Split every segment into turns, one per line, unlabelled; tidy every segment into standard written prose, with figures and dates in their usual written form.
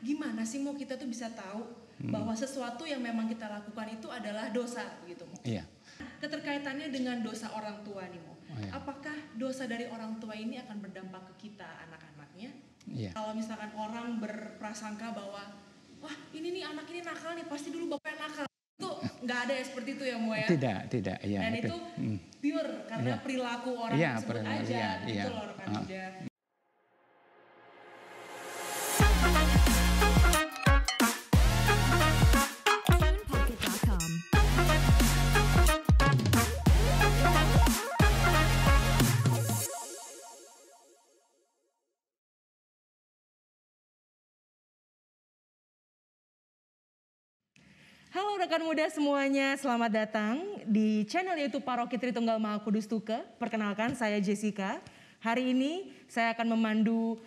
gimana sih Mo kita tuh bisa tahu bahwa sesuatu yang memang kita lakukan itu adalah dosa gitu Mo?
Iya.
Keterkaitannya dengan dosa orang tua nih Mo.
Iya.
Apakah dosa dari orang tua ini akan berdampak ke kita anak-anaknya?
Iya.
Kalau misalkan orang berprasangka bahwa wah ini nih anak ini nakal nih, pasti dulu bapaknya nakal. Itu nggak ada ya seperti itu ya Mo ya?
Tidak. Ya,
dan itu pure karena perilaku orang tersebut aja. Gitu loh rekan muda. Halo rekan muda semuanya, selamat datang di channel YouTube Paroki Tritunggal Maha Kudus Tuke. Perkenalkan, saya Jessica. Hari ini saya akan memandu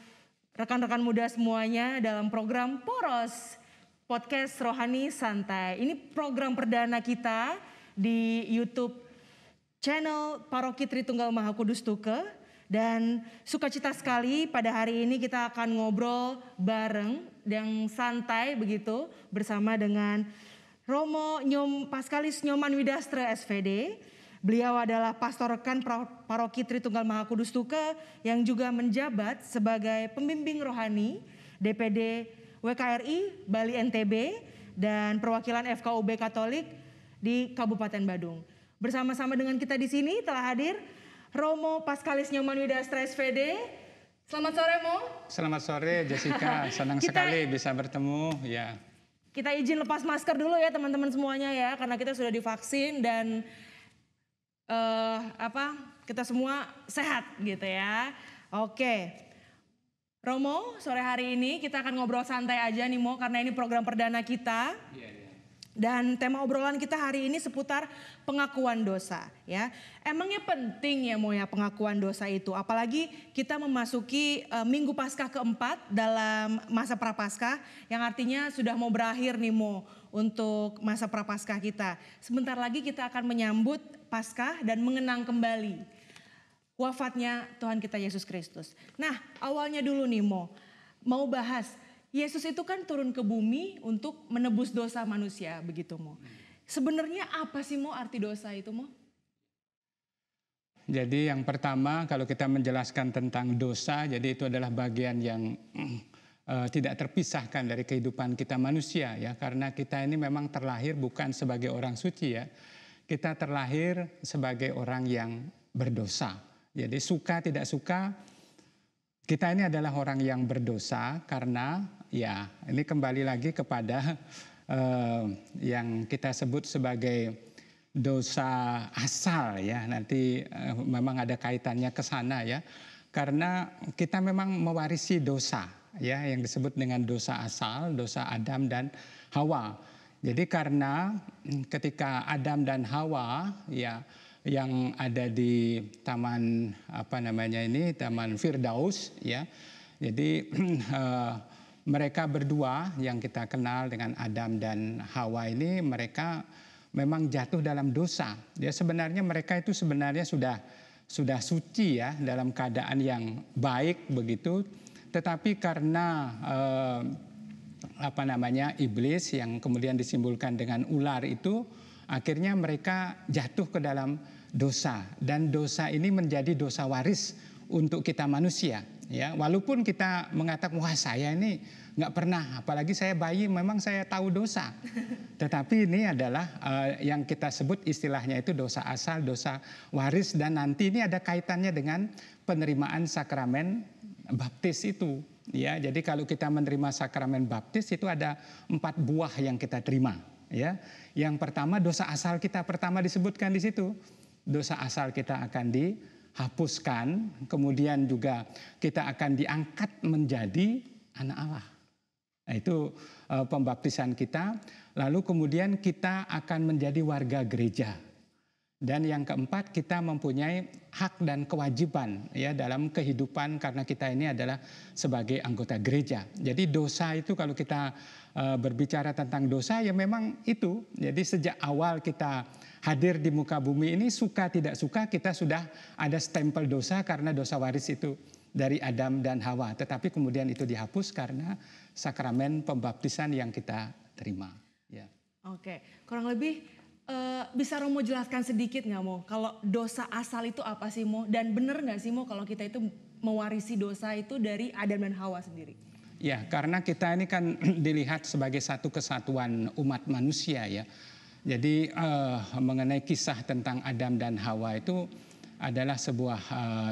rekan-rekan muda semuanya dalam program Poros, Podcast Rohani Santai. Ini program perdana kita di YouTube channel Paroki Tritunggal Maha Kudus Tuke. Dan sukacita sekali pada hari ini kita akan ngobrol bareng yang santai begitu bersama dengan Romo Paskalis Nyoman Widastra SVD. Beliau adalah pastor rekan Paroki Tritunggal Maha Kudus Tuke yang juga menjabat sebagai pembimbing rohani DPD WKRI Bali NTB dan perwakilan FKUB Katolik di Kabupaten Badung. Bersama-sama dengan kita di sini telah hadir Romo Paskalis Nyoman Widastra SVD. Selamat sore Mo.
Selamat sore Jessica, senang sekali bisa bertemu ya.
Kita izin lepas masker dulu ya teman-teman semuanya ya, karena kita sudah divaksin dan kita semua sehat gitu ya. Oke, Romo, sore hari ini kita akan ngobrol santai aja nih Mo, karena ini program perdana kita. Dan tema obrolan kita hari ini seputar pengakuan dosa ya. Emangnya penting ya Mo ya pengakuan dosa itu. Apalagi kita memasuki Minggu Paskah keempat dalam masa Prapaskah. Yang artinya sudah mau berakhir nih Mo untuk masa Prapaskah kita. Sebentar lagi kita akan menyambut Paskah dan mengenang kembali wafatnya Tuhan kita Yesus Kristus. Nah awalnya dulu nih Mo, mau bahas Yesus itu kan turun ke bumi untuk menebus dosa manusia, begitu Mo. Sebenarnya apa sih Mo arti dosa itu Mo?
Jadi yang pertama kalau kita menjelaskan tentang dosa, jadi itu adalah bagian yang tidak terpisahkan dari kehidupan kita manusia ya. Karena kita ini memang terlahir bukan sebagai orang suci ya. Kita terlahir sebagai orang yang berdosa. Jadi suka tidak suka, kita ini adalah orang yang berdosa karena ya ini kembali lagi kepada yang kita sebut sebagai dosa asal ya. Nanti memang ada kaitannya ke sana ya. Karena kita memang mewarisi dosa ya yang disebut dengan dosa asal, dosa Adam dan Hawa. Jadi karena ketika Adam dan Hawa ya yang ada di taman Taman Firdaus ya. Jadi mereka berdua yang kita kenal dengan Adam dan Hawa ini mereka memang jatuh dalam dosa. Ya sebenarnya mereka itu sebenarnya sudah suci ya dalam keadaan yang baik begitu. Tetapi karena iblis yang kemudian disimbolkan dengan ular itu akhirnya mereka jatuh ke dalam dosa dan dosa ini menjadi dosa waris untuk kita manusia ya. Walaupun kita mengatakan wah saya ini nggak pernah, apalagi saya bayi memang saya tahu dosa. Tetapi ini adalah yang kita sebut istilahnya itu dosa asal, dosa waris dan nanti ini ada kaitannya dengan penerimaan sakramen baptis itu ya. Jadi kalau kita menerima sakramen baptis itu ada 4 buah yang kita terima ya. Yang pertama dosa asal kita pertama disebutkan di situ. Dosa asal kita akan dihapuskan, kemudian juga kita akan diangkat menjadi anak Allah. Nah, itu pembaptisan kita. Lalu kemudian kita akan menjadi warga gereja. Dan yang keempat kita mempunyai hak dan kewajiban ya dalam kehidupan karena kita ini adalah sebagai anggota gereja. Jadi dosa itu kalau kita berbicara tentang dosa ya memang itu. Jadi sejak awal kita hadir di muka bumi ini suka tidak suka kita sudah ada stempel dosa karena dosa waris itu dari Adam dan Hawa. Tetapi kemudian itu dihapus karena sakramen pembaptisan yang kita terima. Ya.
Oke, kurang lebih bisa Romo jelaskan sedikit nggak Mo? Kalau dosa asal itu apa sih Mo? Dan benar nggak sih Mo kalau kita itu mewarisi dosa itu dari Adam dan Hawa sendiri?
Ya, karena kita ini kan dilihat sebagai satu kesatuan umat manusia ya. Jadi mengenai kisah tentang Adam dan Hawa itu adalah sebuah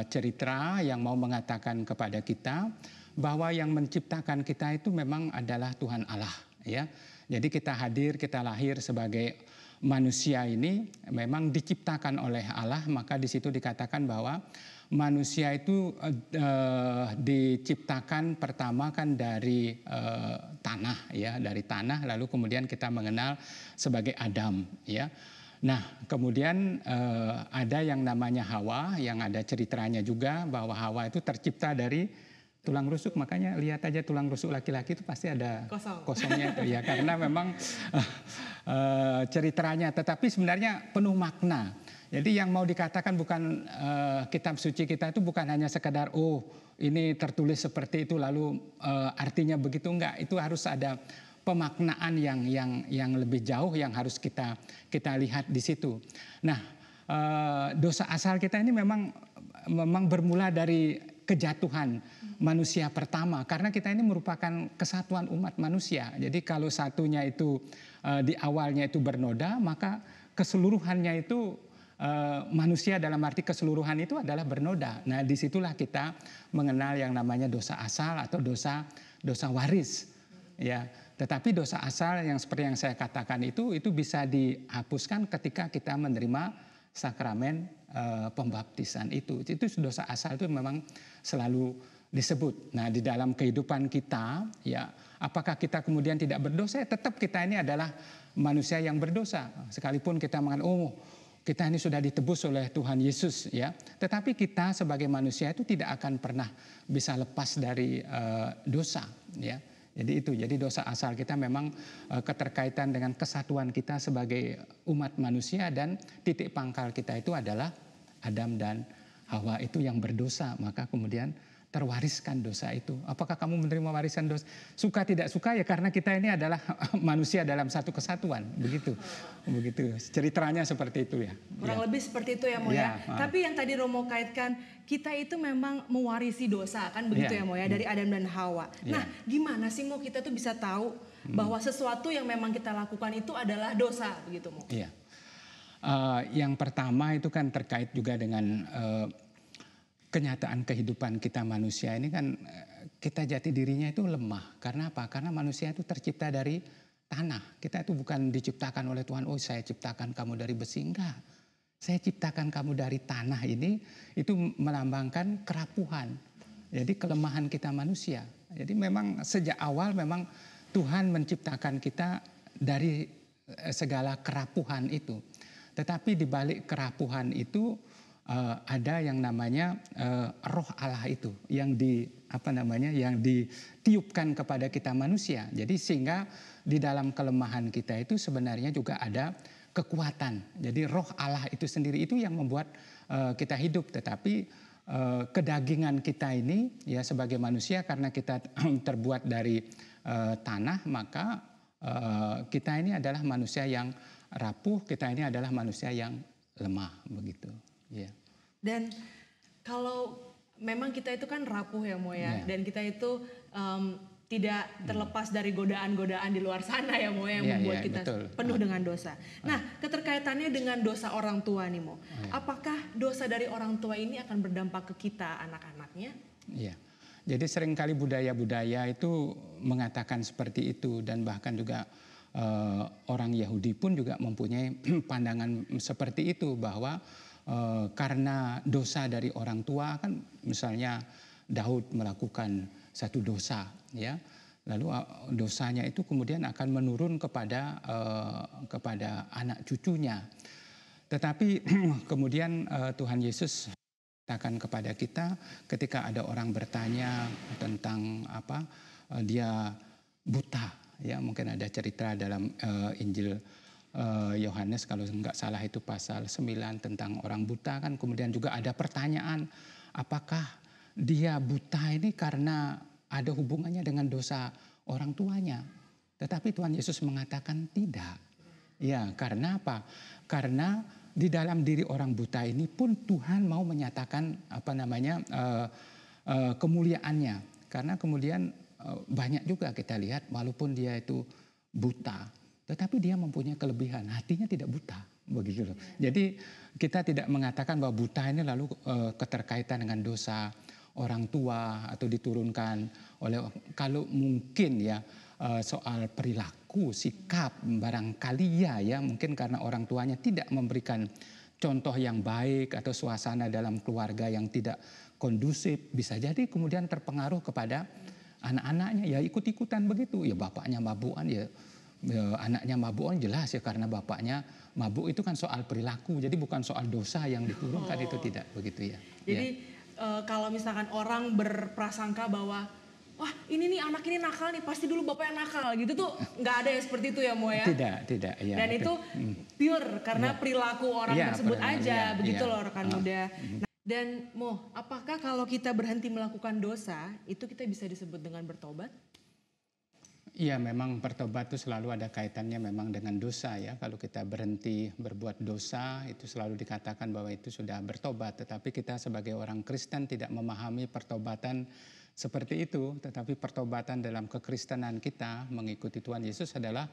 cerita yang mau mengatakan kepada kita bahwa yang menciptakan kita itu memang adalah Tuhan Allah ya. Jadi kita hadir, kita lahir sebagai manusia ini memang diciptakan oleh Allah, maka di situ dikatakan bahwa manusia itu diciptakan pertama kan dari tanah ya, dari tanah, lalu kemudian kita mengenal sebagai Adam ya. Nah, kemudian ada yang namanya Hawa, yang ada ceritanya juga bahwa Hawa itu tercipta dari tulang rusuk, makanya lihat aja tulang rusuk laki-laki itu pasti ada kosongnya itu ya, karena memang ceritanya, tetapi sebenarnya penuh makna. Jadi yang mau dikatakan bukan kitab suci kita itu bukan hanya sekedar ini tertulis seperti itu lalu artinya begitu, enggak, itu harus ada pemaknaan yang lebih jauh yang harus kita lihat di situ. Nah, dosa asal kita ini memang bermula dari kejatuhan manusia pertama, karena kita ini merupakan kesatuan umat manusia. Jadi kalau satunya itu di awalnya itu bernoda, maka keseluruhannya itu manusia dalam arti keseluruhan itu adalah bernoda. Nah, disitulah kita mengenal yang namanya dosa asal atau dosa waris. Ya, tetapi dosa asal yang seperti yang saya katakan itu bisa dihapuskan ketika kita menerima sakramen pembaptisan itu dosa asal itu memang selalu disebut. Nah, di dalam kehidupan kita ya, apakah kita kemudian tidak berdosa? Tetap kita ini adalah manusia yang berdosa. Sekalipun kita mengatakan kita ini sudah ditebus oleh Tuhan Yesus ya, tetapi kita sebagai manusia itu tidak akan pernah bisa lepas dari dosa ya. Jadi dosa asal kita memang keterkaitan dengan kesatuan kita sebagai umat manusia, dan titik pangkal kita itu adalah Adam dan Hawa itu yang berdosa, maka kemudian terwariskan dosa itu. Apakah kamu menerima warisan dosa? Suka tidak suka ya, karena kita ini adalah manusia dalam satu kesatuan, begitu. Ceritanya seperti itu ya.
Kurang lebih seperti itu ya Mo ya. Tapi yang tadi Romo kaitkan, kita itu memang mewarisi dosa kan begitu ya Mo ya, dari Adam dan Hawa. Nah, gimana sih Mo kita tuh bisa tahu bahwa sesuatu yang memang kita lakukan itu adalah dosa begitu Mo?
Iya. Yang pertama itu kan terkait juga dengan kenyataan kehidupan kita manusia ini kan, kita jati dirinya itu lemah. Karena apa? Karena manusia itu tercipta dari tanah. Kita itu bukan diciptakan oleh Tuhan, saya ciptakan kamu dari besi. Enggak. Saya ciptakan kamu dari tanah ini, itu melambangkan kerapuhan. Jadi kelemahan kita manusia. Jadi memang sejak awal memang Tuhan menciptakan kita dari segala kerapuhan itu. Tetapi di balik kerapuhan itu ada yang namanya roh Allah itu yang ditiupkan kepada kita manusia. Jadi sehingga di dalam kelemahan kita itu sebenarnya juga ada kekuatan. Jadi roh Allah itu sendiri itu yang membuat kita hidup. Tetapi kedagingan kita ini ya sebagai manusia, karena kita terbuat dari tanah, maka kita ini adalah manusia yang rapuh, kita ini adalah manusia yang lemah begitu. Yeah.
Dan kalau memang kita itu kan rapuh ya Mo ya, dan kita itu tidak terlepas dari godaan-godaan di luar sana ya Mo yang membuat kita penuh dengan dosa. Nah, keterkaitannya dengan dosa orang tua nih Mo, apakah dosa dari orang tua ini akan berdampak ke kita anak-anaknya?
Iya. Jadi seringkali budaya-budaya itu mengatakan seperti itu, dan bahkan juga orang Yahudi pun juga mempunyai pandangan seperti itu, bahwa karena dosa dari orang tua kan, misalnya Daud melakukan satu dosa ya, lalu dosanya itu kemudian akan menurun kepada anak cucunya. Tetapi kemudian Tuhan Yesus katakan kepada kita ketika ada orang bertanya tentang dia buta ya, mungkin ada cerita dalam Injil Yohanes kalau nggak salah itu pasal 9 tentang orang buta kan, kemudian juga ada pertanyaan apakah dia buta ini karena ada hubungannya dengan dosa orang tuanya. Tetapi Tuhan Yesus mengatakan tidak. Ya, karena apa? Karena di dalam diri orang buta ini pun Tuhan mau menyatakan kemuliaannya. Karena kemudian banyak juga kita lihat walaupun dia itu buta, tetapi dia mempunyai kelebihan, hatinya tidak buta, begitu loh. Jadi kita tidak mengatakan bahwa buta ini lalu keterkaitan dengan dosa orang tua atau diturunkan oleh, kalau mungkin ya soal perilaku, sikap, barangkali ya mungkin karena orang tuanya tidak memberikan contoh yang baik atau suasana dalam keluarga yang tidak kondusif, bisa jadi kemudian terpengaruh kepada anak-anaknya, ya ikut-ikutan begitu. Ya bapaknya mabukan, ya anaknya mabukan, jelas ya karena bapaknya mabuk. Itu kan soal perilaku, jadi bukan soal dosa yang diturunkan. Itu tidak begitu ya.
Jadi kalau misalkan orang berprasangka bahwa wah ini nih anak ini nakal nih, pasti dulu bapak yang nakal gitu tuh, nggak ada ya seperti itu ya Mo ya?
Tidak. Ya,
dan itu pure karena perilaku orang tersebut aja, begitu loh rekan muda. Nah, dan Mo, apakah kalau kita berhenti melakukan dosa, itu kita bisa disebut dengan bertobat?
Iya, memang bertobat itu selalu ada kaitannya memang dengan dosa ya. Kalau kita berhenti berbuat dosa, itu selalu dikatakan bahwa itu sudah bertobat. Tetapi kita sebagai orang Kristen tidak memahami pertobatan seperti itu. Tetapi pertobatan dalam kekristenan kita mengikuti Tuhan Yesus adalah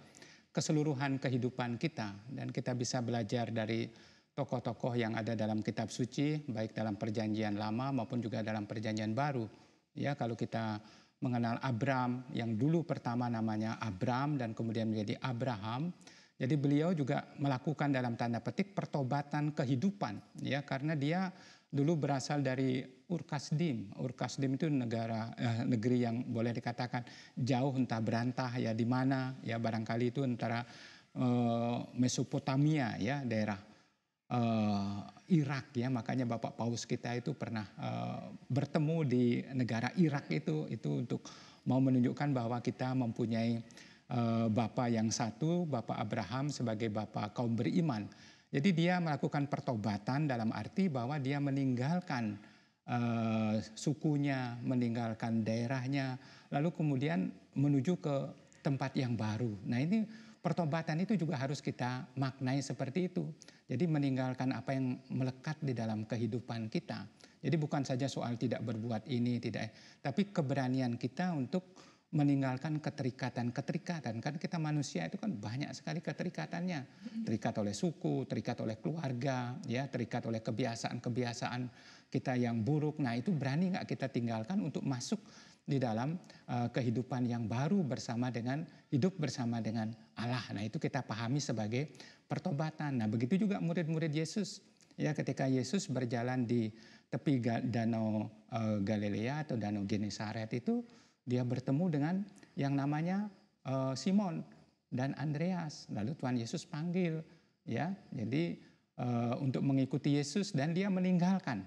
keseluruhan kehidupan kita. Dan kita bisa belajar dari tokoh-tokoh yang ada dalam kitab suci, baik dalam perjanjian lama maupun juga dalam perjanjian baru. Ya, kalau kita mengenal Abram yang dulu pertama namanya Abram dan kemudian menjadi Abraham. Jadi beliau juga melakukan dalam tanda petik pertobatan kehidupan ya, karena dia dulu berasal dari Ur Kasdim. Ur Kasdim itu negeri yang boleh dikatakan jauh entah berantah ya, di mana ya, barangkali itu antara Mesopotamia ya, daerah Irak ya, makanya Bapak Paus kita itu pernah bertemu di negara Irak itu untuk mau menunjukkan bahwa kita mempunyai Bapa yang satu, Bapak Abraham sebagai Bapak kaum beriman. Jadi dia melakukan pertobatan dalam arti bahwa dia meninggalkan sukunya, meninggalkan daerahnya, lalu kemudian menuju ke tempat yang baru. Nah ini pertobatan itu juga harus kita maknai seperti itu. Jadi meninggalkan apa yang melekat di dalam kehidupan kita. Jadi bukan saja soal tidak berbuat ini, tapi keberanian kita untuk meninggalkan keterikatan. Kan kita manusia itu kan banyak sekali keterikatannya. Terikat oleh suku, terikat oleh keluarga, ya, terikat oleh kebiasaan-kebiasaan kita yang buruk. Nah itu berani nggak kita tinggalkan untuk masuk di dalam kehidupan yang baru hidup bersama dengan Allah. Nah itu kita pahami sebagai pertobatan. Nah begitu juga murid-murid Yesus. Ya, ketika Yesus berjalan di tepi danau Galilea atau danau Genesaret itu, dia bertemu dengan yang namanya Simon dan Andreas. Lalu Tuhan Yesus panggil, ya, jadi untuk mengikuti Yesus, dan dia meninggalkan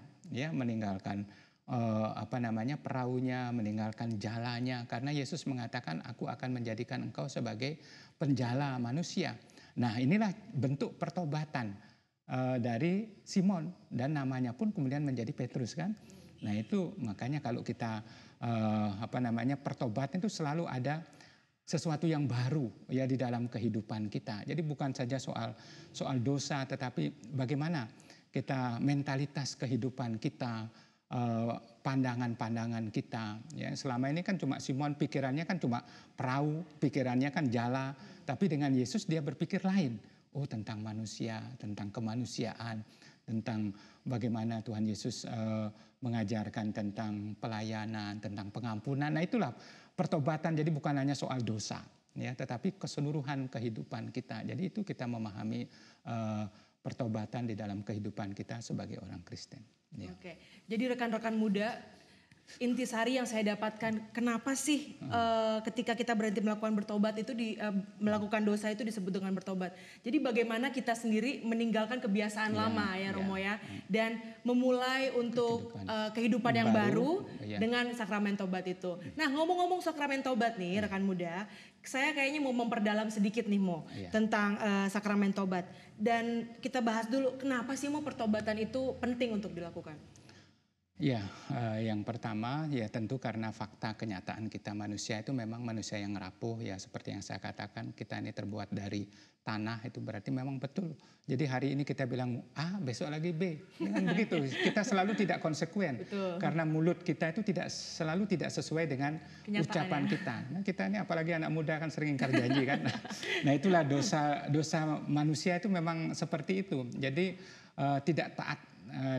perahunya, meninggalkan jalannya, karena Yesus mengatakan, aku akan menjadikan engkau sebagai penjala manusia. Nah inilah bentuk pertobatan dari Simon, dan namanya pun kemudian menjadi Petrus kan. Nah itu makanya kalau kita pertobatan itu selalu ada sesuatu yang baru ya di dalam kehidupan kita. Jadi bukan saja soal dosa, tetapi bagaimana kita, mentalitas kehidupan kita, pandangan-pandangan kita. Ya, selama ini kan cuma Simon pikirannya kan cuma perahu, pikirannya kan jala, tapi dengan Yesus dia berpikir lain. Oh, tentang manusia, tentang kemanusiaan, tentang bagaimana Tuhan Yesus mengajarkan tentang pelayanan, tentang pengampunan. Nah itulah pertobatan. Jadi bukan hanya soal dosa, ya, tetapi keseluruhan kehidupan kita. Jadi itu kita memahami pertobatan di dalam kehidupan kita sebagai orang Kristen. Ya.
Oke, jadi rekan-rekan muda, intisari yang saya dapatkan, kenapa sih ketika kita berhenti melakukan bertobat itu melakukan dosa itu disebut dengan bertobat. Jadi bagaimana kita sendiri meninggalkan kebiasaan lama ya Romo ya, dan memulai untuk kehidupan yang baru dengan sakramen tobat itu. Nah ngomong-ngomong sakramen tobat nih rekan muda, saya kayaknya mau memperdalam sedikit nih Mo tentang sakramen tobat. Dan kita bahas dulu kenapa sih Mo pertobatan itu penting untuk dilakukan.
Ya, yang pertama ya tentu karena fakta kenyataan kita manusia itu memang manusia yang rapuh ya seperti yang saya katakan kita ini terbuat dari tanah itu berarti memang betul. Jadi hari ini kita bilang A, besok lagi B. Ini kan begitu. Kita selalu tidak konsekuen
Betul.
karena mulut kita itu selalu tidak sesuai dengan ucapan kita. Nah, kita ini apalagi anak muda kan sering ingkar janji kan. Nah, itulah dosa manusia itu memang seperti itu. Jadi tidak taat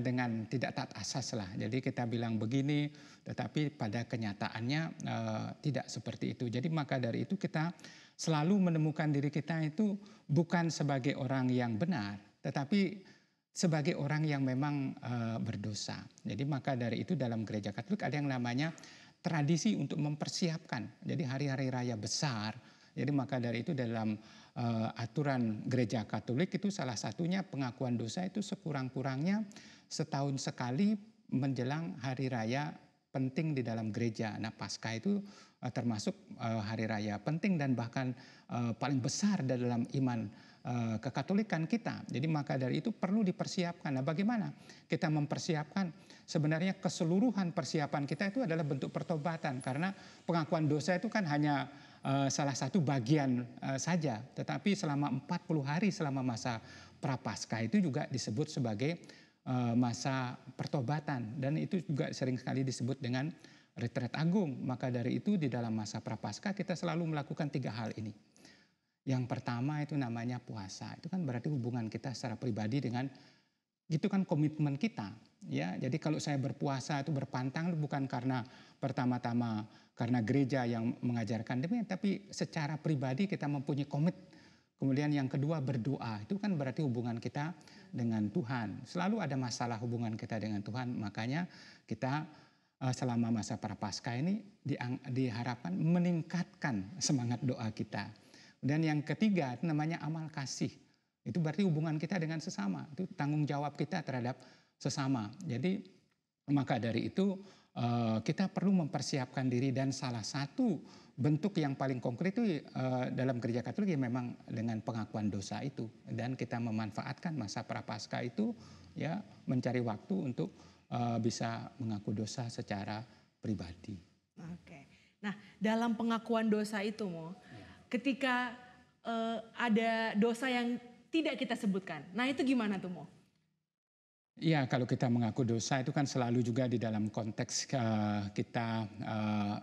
dengan tidak taat asas lah. Jadi kita bilang begini, tetapi pada kenyataannya tidak seperti itu. Jadi maka dari itu kita selalu menemukan diri kita itu bukan sebagai orang yang benar, tetapi sebagai orang yang memang berdosa. Jadi maka dari itu dalam gereja Katolik ada yang namanya tradisi untuk mempersiapkan. Jadi hari-hari raya besar. Jadi maka dari itu dalam aturan gereja Katolik itu salah satunya pengakuan dosa itu sekurang-kurangnya setahun sekali menjelang hari raya penting di dalam gereja. Nah, Paskah itu termasuk hari raya penting dan bahkan paling besar dalam iman kekatolikan kita. Jadi maka dari itu perlu dipersiapkan. Nah, bagaimana kita mempersiapkan? Sebenarnya keseluruhan persiapan kita itu adalah bentuk pertobatan karena pengakuan dosa itu kan hanya salah satu bagian saja, tetapi selama 40 hari selama masa Prapaskah itu juga disebut sebagai masa pertobatan dan itu juga sering sekali disebut dengan retret agung. Maka dari itu di dalam masa Prapaskah kita selalu melakukan 3 hal ini. Yang pertama itu namanya puasa. Itu kan berarti hubungan kita secara pribadi dengan itu kan komitmen kita, ya. Jadi kalau saya berpuasa itu berpantang bukan karena pertama-tama karena gereja yang mengajarkan demikian, tapi secara pribadi kita mempunyai komit. Kemudian yang kedua berdoa, itu kan berarti hubungan kita dengan Tuhan. Selalu ada masalah hubungan kita dengan Tuhan, makanya kita selama masa Prapaskah ini diharapkan meningkatkan semangat doa kita. Dan yang ketiga itu namanya amal kasih. Itu berarti hubungan kita dengan sesama, itu tanggung jawab kita terhadap sesama. Jadi maka dari itu kita perlu mempersiapkan diri dan salah satu bentuk yang paling konkret itu dalam gereja Katolik ya memang dengan pengakuan dosa itu dan kita memanfaatkan masa Prapaskah itu ya mencari waktu untuk bisa mengaku dosa secara pribadi.
Oke. Nah, dalam pengakuan dosa itu ketika ada dosa yang tidak kita sebutkan. Nah itu gimana tuh Mo?
Ya kalau kita mengaku dosa itu kan selalu juga di dalam konteks kita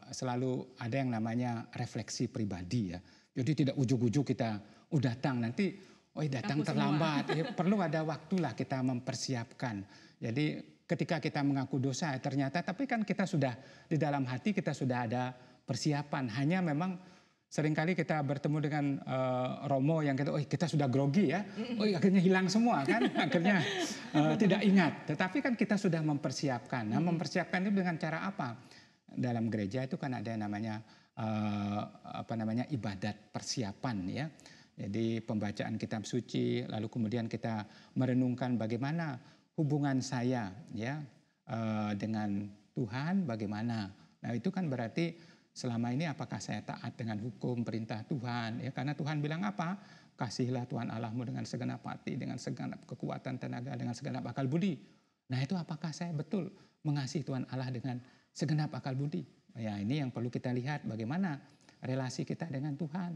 selalu ada yang namanya refleksi pribadi ya. Jadi tidak ujuk-ujuk kita datang nanti datang terlambat. Ya, perlu ada waktulah kita mempersiapkan. Jadi ketika kita mengaku dosa ternyata tapi kan kita sudah di dalam hati kita sudah ada persiapan. Hanya memang seringkali kita bertemu dengan Romo yang kita sudah grogi ya, akhirnya hilang semua kan, akhirnya tidak ingat. Tetapi kan kita sudah mempersiapkan. Nah, mempersiapkan itu dengan cara apa? Dalam gereja itu kan ada yang namanya ibadat persiapan ya. Jadi pembacaan kitab suci, lalu kemudian kita merenungkan bagaimana hubungan saya ya dengan Tuhan, bagaimana. Nah itu kan berarti selama ini apakah saya taat dengan hukum perintah Tuhan ya karena Tuhan bilang apa? Kasihilah Tuhan Allahmu dengan segenap hati, dengan segenap kekuatan tenaga, dengan segenap akal budi. Nah itu apakah saya betul mengasihi Tuhan Allah dengan segenap akal budi? Ya ini yang perlu kita lihat bagaimana relasi kita dengan Tuhan.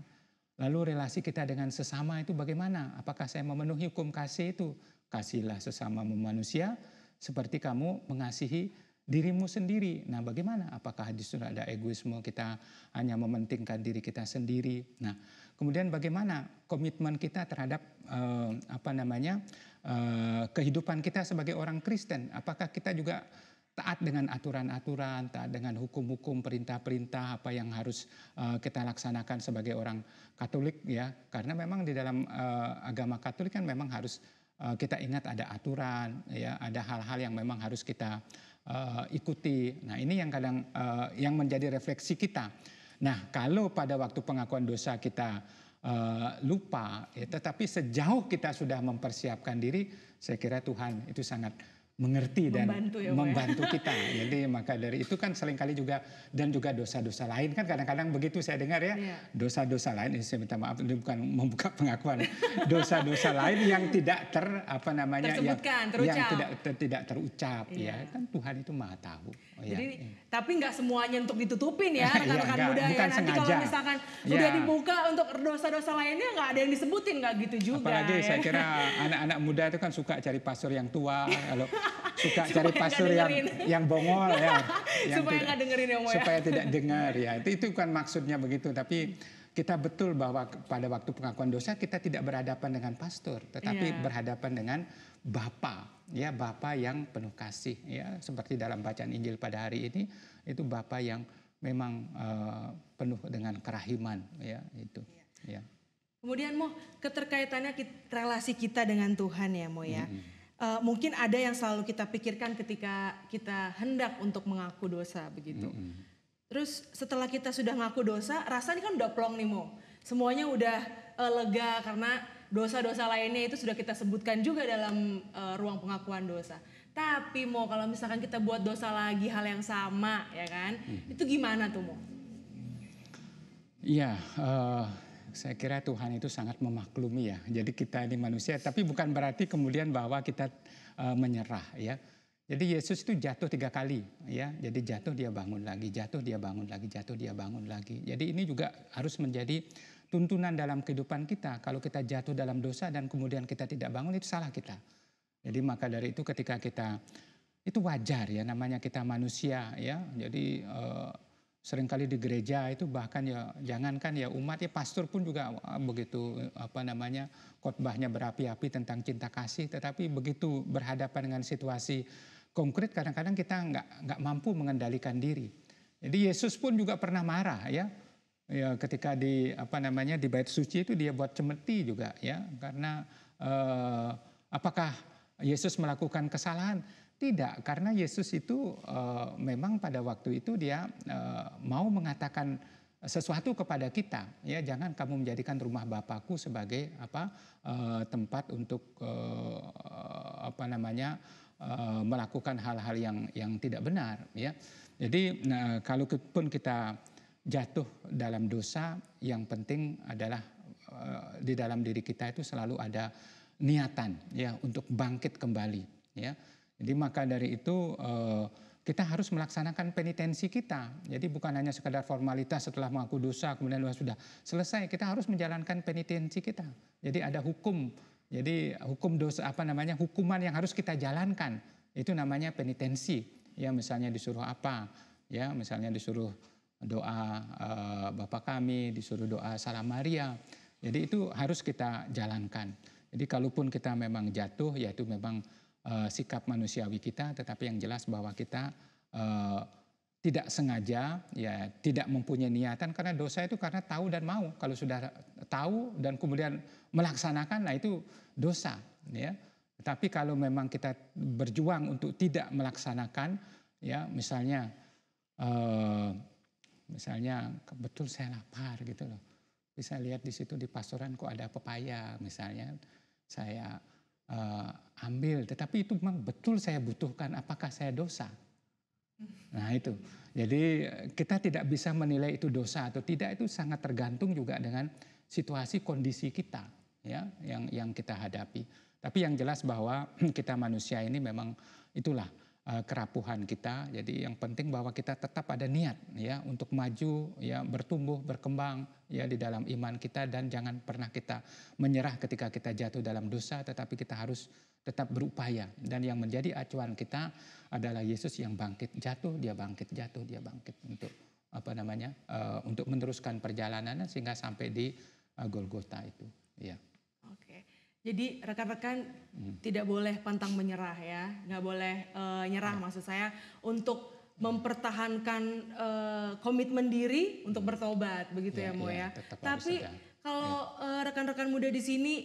Lalu relasi kita dengan sesama itu bagaimana? Apakah saya memenuhi hukum kasih itu? Kasihilah sesamamu manusia seperti kamu mengasihi dirimu sendiri. Nah bagaimana? Apakah di situ ada egoisme kita hanya mementingkan diri kita sendiri? Nah kemudian bagaimana komitmen kita terhadap kehidupan kita sebagai orang Kristen? Apakah kita juga taat dengan aturan-aturan, taat dengan hukum-hukum, perintah-perintah apa yang harus kita laksanakan sebagai orang Katolik ya? Karena memang di dalam agama Katolik kan memang harus kita ingat ada aturan, ya ada hal-hal yang memang harus kita ikuti. Nah ini yang kadang yang menjadi refleksi kita. Nah kalau pada waktu pengakuan dosa kita lupa, ya, tetapi sejauh kita sudah mempersiapkan diri, saya kira Tuhan itu sangat mengerti dan
Membantu ya, Mo, ya.
membantu kita. Jadi maka dari itu kan seringkali juga dan juga dosa-dosa lain kan kadang-kadang begitu saya dengar ya.
Iya.
Dosa-dosa lain, ini saya minta maaf ini bukan membuka pengakuan. Dosa-dosa lain yang tidak
Tersebutkan,
yang
terucap.
tidak terucap
Iya.
ya. Kan Tuhan itu Maha tahu.
Jadi,
Ya.
tapi nggak semuanya untuk ditutupin ya rekan-rekan
Iya,
muda ya.
bukan
Nanti
sengaja.
kalau misalkan
Ya.
udah dibuka untuk dosa-dosa lainnya nggak ada yang disebutin, nggak gitu juga.
Apalagi
ya.
saya kira anak-anak muda itu kan suka cari pastor yang tua, kalau suka
Supaya
cari
nggak
pastor
dengerin.
yang bongol ya, yang
Supaya nggak dengerin ya, Mo, ya.
supaya tidak dengar ya. Itu kan maksudnya begitu. Tapi kita betul bahwa pada waktu pengakuan dosa kita tidak berhadapan dengan pastor, tetapi
Iya.
berhadapan dengan Bapa, ya Bapa yang penuh kasih, ya seperti dalam bacaan Injil pada hari ini itu Bapa yang memang penuh dengan kerahiman, ya itu, ya.
Kemudian Mo, keterkaitannya relasi kita dengan Tuhan ya Mo ya. Mungkin ada yang selalu kita pikirkan ketika kita hendak untuk mengaku dosa begitu. Terus setelah kita sudah ngaku dosa, rasanya kan udah plong nih Mo. Semuanya udah lega karena dosa-dosa lainnya itu sudah kita sebutkan juga dalam ruang pengakuan dosa. Tapi Mo, kalau misalkan kita buat dosa lagi hal yang sama ya kan, itu gimana tuh Mo?
Iya, saya kira Tuhan itu sangat memaklumi ya. Jadi kita ini manusia, tapi bukan berarti kemudian bahwa kita menyerah ya. Jadi Yesus itu jatuh 3 kali ya. Jadi jatuh dia bangun lagi, jatuh dia bangun lagi, jatuh dia bangun lagi. Jadi ini juga harus menjadi tuntunan dalam kehidupan kita. Kalau kita jatuh dalam dosa dan kemudian kita tidak bangun, itu salah kita. Jadi maka dari itu ketika kita, itu wajar ya, namanya kita manusia ya. Jadi seringkali di gereja itu bahkan ya jangankan ya umat ya pastor pun juga begitu khotbahnya berapi-api tentang cinta kasih, tetapi begitu berhadapan dengan situasi konkret kadang-kadang kita nggak mampu mengendalikan diri. Jadi Yesus pun juga pernah marah ya. Ya ketika di di bait suci itu dia buat cemeti juga ya, karena apakah Yesus melakukan kesalahan? Tidak, karena Yesus itu memang pada waktu itu dia mau mengatakan sesuatu kepada kita, ya jangan kamu menjadikan rumah Bapakku sebagai tempat untuk melakukan hal-hal yang tidak benar, ya. Jadi kalaupun kita jatuh dalam dosa, yang penting adalah di dalam diri kita itu selalu ada niatan, ya, untuk bangkit kembali, ya. Jadi maka dari itu kita harus melaksanakan penitensi kita. Jadi bukan hanya sekadar formalitas setelah mengaku dosa kemudian sudah selesai. Kita harus menjalankan penitensi kita. Jadi ada hukum. Jadi hukum dosa hukuman yang harus kita jalankan. Itu namanya penitensi. Ya misalnya disuruh apa? Ya misalnya disuruh doa Bapa kami, disuruh doa Salam Maria. Jadi itu harus kita jalankan. Jadi kalaupun kita memang jatuh, ya itu memang sikap manusiawi kita, tetapi yang jelas bahwa kita tidak sengaja, ya tidak mempunyai niatan, karena dosa itu karena tahu dan mau. Kalau sudah tahu dan kemudian melaksanakan, nah itu dosa, ya. Tetapi kalau memang kita berjuang untuk tidak melaksanakan, ya misalnya betul saya lapar gitu loh. Bisa lihat di situ di pastoran kok ada pepaya misalnya, saya ambil, tetapi itu memang betul saya butuhkan, apakah saya dosa? Nah itu, jadi kita tidak bisa menilai itu dosa atau tidak, itu sangat tergantung juga dengan situasi kondisi kita, ya, yang kita hadapi. Tapi yang jelas bahwa kita manusia ini memang itulah kerapuhan kita. Jadi yang penting bahwa kita tetap ada niat, ya, untuk maju, ya, bertumbuh, berkembang, ya, di dalam iman kita, dan jangan pernah kita menyerah ketika kita jatuh dalam dosa, tetapi kita harus tetap berupaya. Dan yang menjadi acuan kita adalah Yesus yang bangkit, jatuh dia bangkit, jatuh dia bangkit, untuk untuk meneruskan perjalanannya sehingga sampai di Golgota itu, ya.
Oke. Jadi rekan-rekan tidak boleh pantang menyerah ya, nggak boleh nyerah maksud saya, untuk mempertahankan komitmen diri untuk bertobat, begitu ya Mo ya. Tapi kalau rekan-rekan muda di sini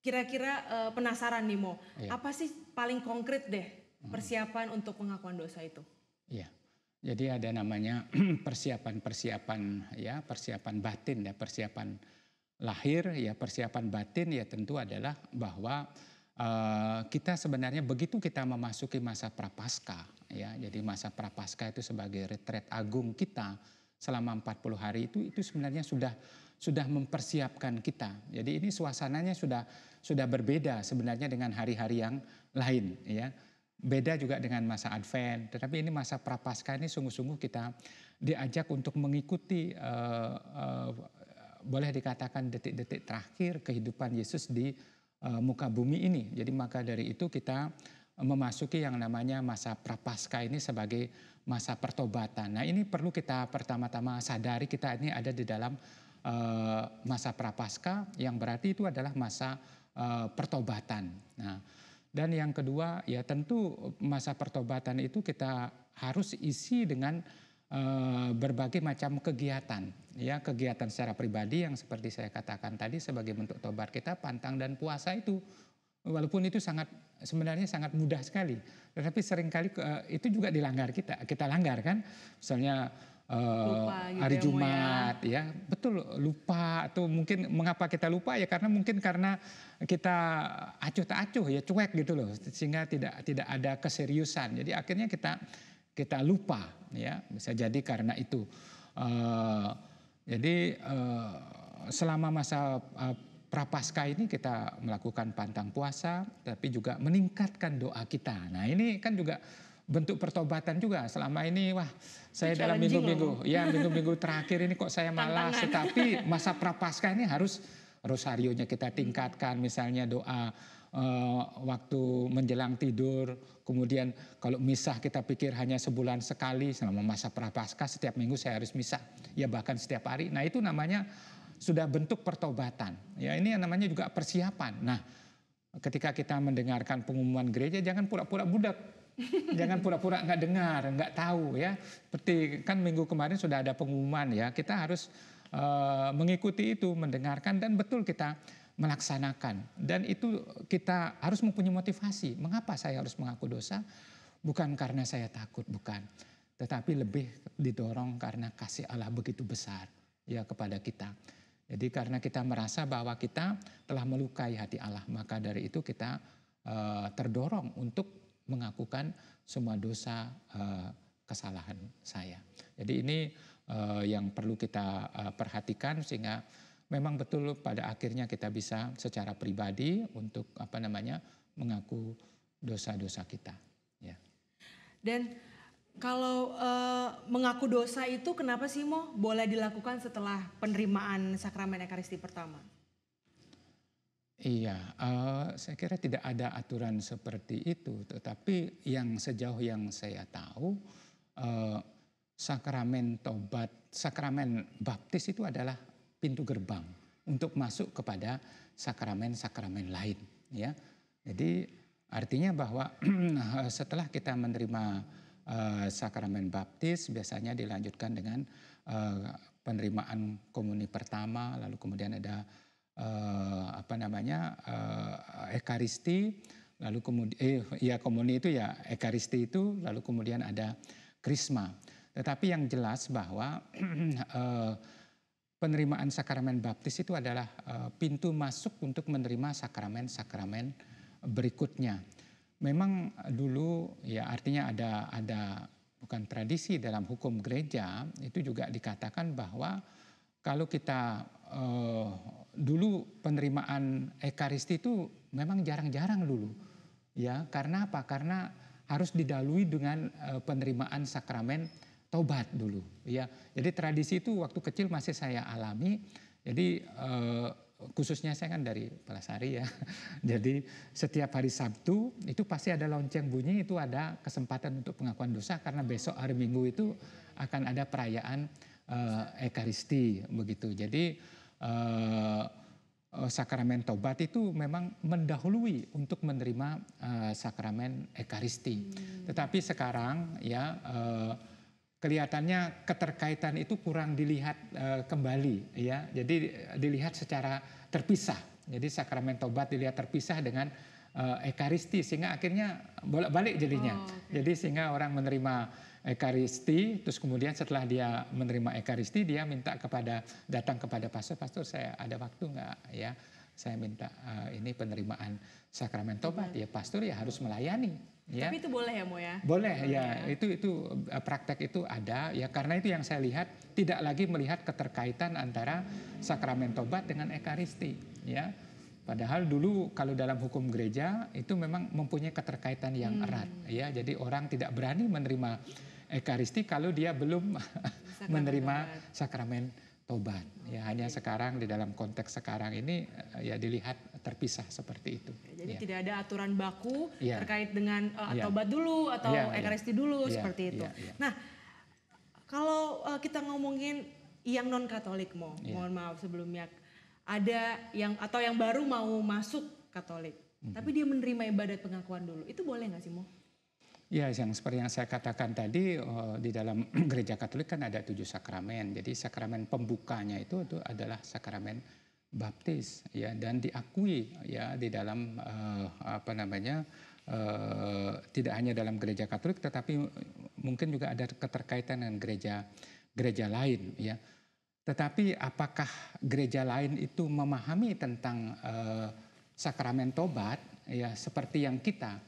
kira-kira penasaran nih Mo, apa sih paling konkret deh persiapan untuk pengakuan dosa itu?
Iya, jadi ada namanya persiapan ya, persiapan batin ya, persiapan lahir ya, persiapan batin ya tentu adalah bahwa kita sebenarnya begitu kita memasuki masa prapaskah, ya, jadi masa prapaskah itu sebagai retret agung kita selama 40 hari itu sebenarnya sudah mempersiapkan kita. Jadi ini suasananya sudah berbeda sebenarnya dengan hari-hari yang lain, ya. Beda juga dengan masa Advent, tetapi ini masa prapaskah ini sungguh-sungguh kita diajak untuk mengikuti boleh dikatakan detik-detik terakhir kehidupan Yesus di muka bumi ini. Jadi maka dari itu kita memasuki yang namanya masa prapaskah ini sebagai masa pertobatan. Nah ini perlu kita pertama-tama sadari kita ini ada di dalam masa prapaskah yang berarti itu adalah masa pertobatan. Nah, dan yang kedua ya tentu masa pertobatan itu kita harus isi dengan berbagai macam kegiatan, ya, kegiatan secara pribadi yang seperti saya katakan tadi sebagai bentuk tobat kita, pantang dan puasa itu walaupun itu sebenarnya sangat mudah sekali, tetapi seringkali itu juga kita langgar kan, misalnya
Lupa gitu
hari
ya, Mo,
Jumat, ya betul, lupa, atau mungkin mengapa kita lupa ya karena kita acuh tak acuh, ya cuek gitu loh, sehingga tidak ada keseriusan, jadi akhirnya kita lupa, ya, bisa jadi karena itu. Jadi selama masa prapaskah ini kita melakukan pantang puasa, tapi juga meningkatkan doa kita. Nah ini kan juga bentuk pertobatan juga. Selama ini wah saya dalam minggu-minggu terakhir ini kok saya malas, tetapi masa prapaskah ini harus rosarionya kita tingkatkan, misalnya doa waktu menjelang tidur, kemudian kalau misah kita pikir hanya sebulan sekali, selama masa prapaskah setiap minggu saya harus misah, ya bahkan setiap hari. Nah itu namanya sudah bentuk pertobatan. Ya ini yang namanya juga persiapan. Nah ketika kita mendengarkan pengumuman gereja jangan pura-pura budak, jangan pura-pura nggak dengar, nggak tahu ya. Seperti kan minggu kemarin sudah ada pengumuman ya, kita harus mengikuti itu, mendengarkan dan betul kita melaksanakan. Dan itu kita harus mempunyai motivasi. Mengapa saya harus mengaku dosa? Bukan karena saya takut, bukan. Tetapi lebih didorong karena kasih Allah begitu besar ya kepada kita. Jadi karena kita merasa bahwa kita telah melukai hati Allah, maka dari itu kita terdorong untuk mengakukan semua dosa kesalahan saya. Jadi ini yang perlu kita perhatikan sehingga memang betul pada akhirnya kita bisa secara pribadi untuk mengaku dosa-dosa kita. Ya.
Dan kalau mengaku dosa itu kenapa sih Mo boleh dilakukan setelah penerimaan sakramen Ekaristi pertama?
Iya, saya kira tidak ada aturan seperti itu, tetapi yang sejauh yang saya tahu sakramen tobat, sakramen baptis itu adalah pintu gerbang untuk masuk kepada sakramen-sakramen lain, ya. Jadi artinya bahwa setelah kita menerima sakramen baptis biasanya dilanjutkan dengan penerimaan komuni pertama, lalu kemudian ada ekaristi, lalu kemudian komuni itu ya ekaristi itu, lalu kemudian ada krisma. Tetapi yang jelas bahwa penerimaan sakramen baptis itu adalah pintu masuk untuk menerima sakramen-sakramen berikutnya. Memang dulu ya artinya ada bukan tradisi dalam hukum gereja, itu juga dikatakan bahwa kalau kita dulu penerimaan ekaristi itu memang jarang-jarang dulu. Ya, karena apa? Karena harus didahului dengan penerimaan sakramen tobat dulu, ya. Jadi tradisi itu waktu kecil masih saya alami. Jadi khususnya saya kan dari Palasari ya. Jadi setiap hari Sabtu itu pasti ada lonceng bunyi, itu ada kesempatan untuk pengakuan dosa karena besok hari Minggu itu akan ada perayaan ekaristi begitu. Jadi sakramen tobat itu memang mendahului untuk menerima sakramen ekaristi. Tetapi sekarang ya kelihatannya keterkaitan itu kurang dilihat kembali, ya. Jadi dilihat secara terpisah. Jadi sakramen tobat dilihat terpisah dengan ekaristi sehingga akhirnya bolak-balik jadinya. Jadi sehingga orang menerima ekaristi, terus kemudian setelah dia menerima ekaristi dia minta datang kepada pastor, saya ada waktu nggak, ya. saya minta ini penerimaan sakramen tobat, ya pastor ya harus melayani. Ya.
Tapi itu boleh ya Mo ya?
Boleh ya, itu praktek itu ada ya, karena itu yang saya lihat tidak lagi melihat keterkaitan antara sakramen tobat dengan ekaristi ya. Padahal dulu kalau dalam hukum gereja itu memang mempunyai keterkaitan yang erat ya. Jadi orang tidak berani menerima ekaristi kalau dia belum menerima sakramen tobat. Ya hanya sekarang di dalam konteks sekarang ini ya dilihat terpisah seperti itu.
Jadi
ya.
tidak ada aturan baku
ya.
terkait dengan tobat dulu atau ekaristi dulu seperti itu. Nah, kalau kita ngomongin yang non Katolik mohon maaf sebelumnya, ada yang atau yang baru mau masuk Katolik, tapi dia menerima ibadat pengakuan dulu, itu boleh nggak sih Mo?
Ya, yang seperti yang saya katakan tadi, di dalam gereja Katolik kan ada 7 sakramen. Jadi sakramen pembukanya itu adalah sakramen baptis, ya, dan diakui ya di dalam tidak hanya dalam gereja Katolik, tetapi mungkin juga ada keterkaitan dengan gereja lain, ya. Tetapi apakah gereja lain itu memahami tentang sakramen tobat ya seperti yang kita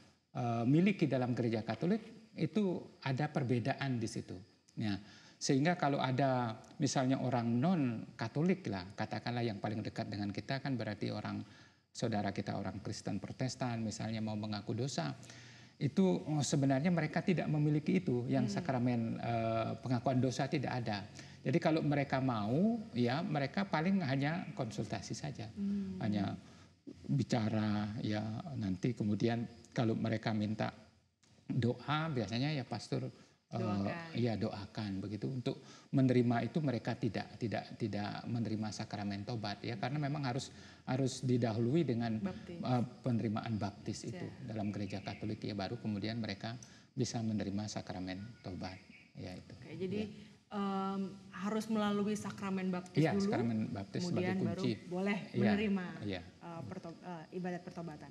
miliki dalam gereja Katolik, itu ada perbedaan di situ. Ya, sehingga kalau ada misalnya orang non Katolik lah, katakanlah yang paling dekat dengan kita kan berarti orang saudara kita orang Kristen Protestan misalnya mau mengaku dosa, itu sebenarnya mereka tidak memiliki itu, yang sakramen pengakuan dosa tidak ada. Jadi kalau mereka mau, ya mereka paling hanya konsultasi saja, hanya bicara, ya nanti kemudian kalau mereka minta doa, biasanya ya pastor doakan begitu. Untuk menerima itu mereka tidak menerima sakramen tobat, ya karena memang harus didahului dengan penerimaan baptis itu dalam gereja Katolik, ya baru kemudian mereka bisa menerima sakramen tobat, ya itu.
Oke, jadi harus melalui sakramen baptis dulu,
sakramen baptis
kemudian baru boleh menerima ibadat pertobatan.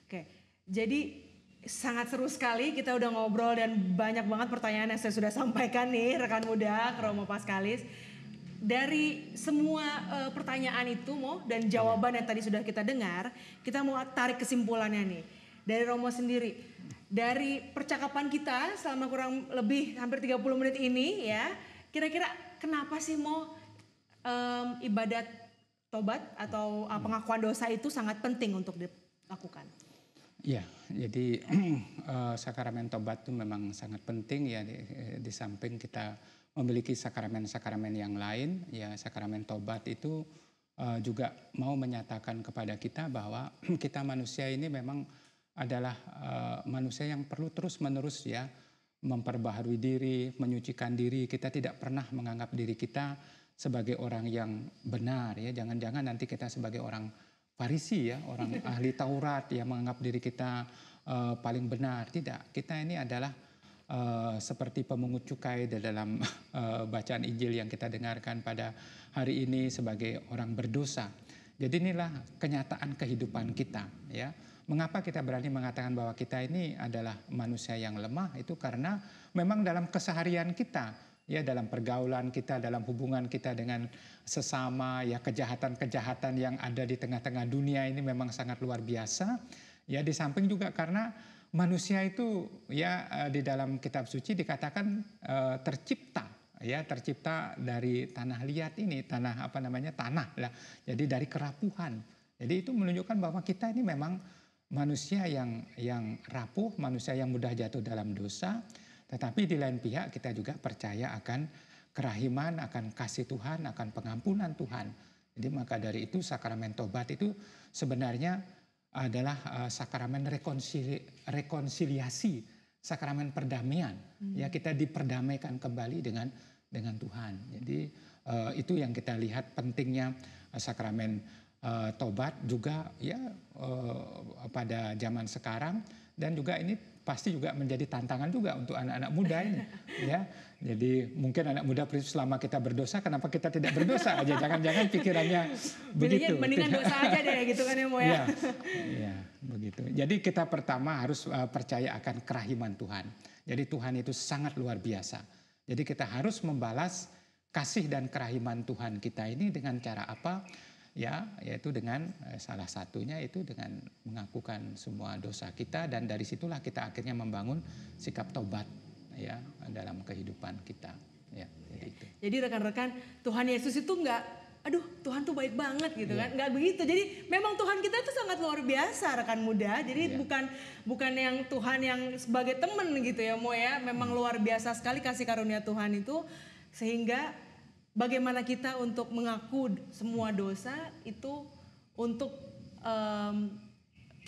Oke, jadi sangat seru sekali, kita udah ngobrol dan banyak banget pertanyaan yang saya sudah sampaikan nih rekan muda ke Romo Paskalis. Dari semua pertanyaan itu Mo dan jawaban yang tadi sudah kita dengar, kita mau tarik kesimpulannya nih dari Romo sendiri. Dari percakapan kita selama kurang lebih hampir 30 menit ini ya, kira-kira kenapa sih Mo ibadat tobat atau pengakuan dosa itu sangat penting untuk dilakukan?
Ya, jadi sakramen tobat itu memang sangat penting ya, di samping kita memiliki sakramen-sakramen yang lain, ya sakramen tobat itu juga mau menyatakan kepada kita bahwa kita manusia ini memang adalah manusia yang perlu terus-menerus ya memperbaharui diri, menyucikan diri. Kita tidak pernah menganggap diri kita sebagai orang yang benar, ya. Jangan-jangan nanti kita sebagai orang Farisi, ya, orang ahli Taurat yang menganggap diri kita paling benar. Tidak, kita ini adalah seperti pemungut cukai dalam bacaan Injil yang kita dengarkan pada hari ini sebagai orang berdosa. Jadi inilah kenyataan kehidupan kita, ya. Mengapa kita berani mengatakan bahwa kita ini adalah manusia yang lemah? Itu karena memang dalam keseharian kita, ya dalam pergaulan kita, dalam hubungan kita dengan sesama, ya kejahatan-kejahatan yang ada di tengah-tengah dunia ini memang sangat luar biasa. Ya di samping juga karena manusia itu ya di dalam kitab suci dikatakan tercipta dari tanah liat ini, tanah lah. Jadi dari kerapuhan. Jadi itu menunjukkan bahwa kita ini memang manusia yang rapuh, manusia yang mudah jatuh dalam dosa. Tetapi di lain pihak kita juga percaya akan kerahiman, akan kasih Tuhan, akan pengampunan Tuhan. Jadi maka dari itu sakramen tobat itu sebenarnya adalah sakramen rekonsiliasi, sakramen perdamaian. Ya kita diperdamaikan kembali dengan Tuhan. Jadi itu yang kita lihat pentingnya sakramen tobat juga ya pada zaman sekarang, dan juga ini pasti juga menjadi tantangan juga untuk anak-anak muda ini, ya. Jadi mungkin anak muda selama kita berdosa, kenapa kita tidak berdosa aja? Jangan-jangan pikirannya begitu.
Mendingan dosa aja deh, gitu kan ya Mo ya.
Ya, begitu. Jadi kita pertama harus percaya akan kerahiman Tuhan. Jadi Tuhan itu sangat luar biasa. Jadi kita harus membalas kasih dan kerahiman Tuhan kita ini dengan cara apa? ya, yaitu dengan salah satunya itu dengan mengakukan semua dosa kita, dan dari situlah kita akhirnya membangun sikap tobat ya dalam kehidupan kita ya.
Jadi rekan-rekan, Tuhan Yesus itu enggak aduh Tuhan tuh baik banget gitu kan, nggak begitu. Jadi memang Tuhan kita itu sangat luar biasa rekan muda. Jadi bukan yang Tuhan yang sebagai teman gitu ya Mo ya, memang luar biasa sekali kasih karunia Tuhan itu, sehingga bagaimana kita untuk mengaku semua dosa itu untuk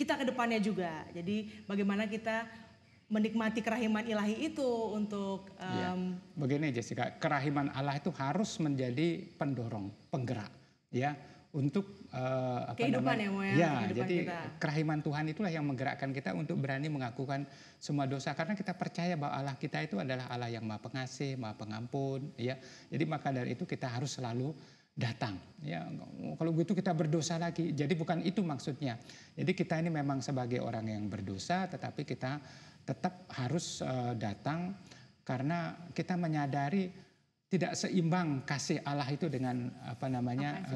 kita ke depannya juga. Jadi bagaimana kita menikmati kerahiman ilahi itu untuk
begini Jessica, kerahiman Allah itu harus menjadi pendorong, penggerak ya untuk
kehidupan ya Mo ya.
Jadi kita. Kerahiman Tuhan itulah yang menggerakkan kita untuk berani mengakukan semua dosa, karena kita percaya bahwa Allah kita itu adalah Allah yang Maha Pengasih, Maha Pengampun ya. Jadi maka dari itu kita harus selalu datang ya. Kalau begitu kita berdosa lagi. Jadi bukan itu maksudnya. Jadi kita ini memang sebagai orang yang berdosa, tetapi kita tetap harus datang karena kita menyadari tidak seimbang kasih Allah itu dengan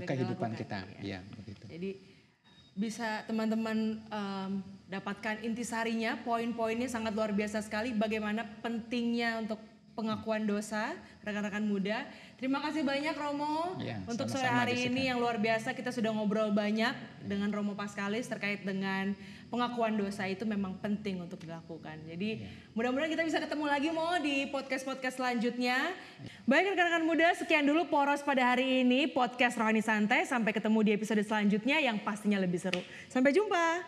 kehidupan kita. Ya, begitu.
Jadi bisa teman-teman dapatkan intisarinya, poin-poinnya sangat luar biasa sekali. Bagaimana pentingnya untuk pengakuan dosa, rekan-rekan muda. Terima kasih banyak Romo untuk sore hari ini yang luar biasa. Kita sudah ngobrol banyak dengan Romo Paskalis terkait dengan pengakuan dosa itu memang penting untuk dilakukan. Jadi mudah-mudahan kita bisa ketemu lagi Mo di podcast-podcast selanjutnya. Baik rekan-rekan muda, sekian dulu Poros pada hari ini, podcast Rohani Santai. Sampai ketemu di episode selanjutnya yang pastinya lebih seru. Sampai jumpa.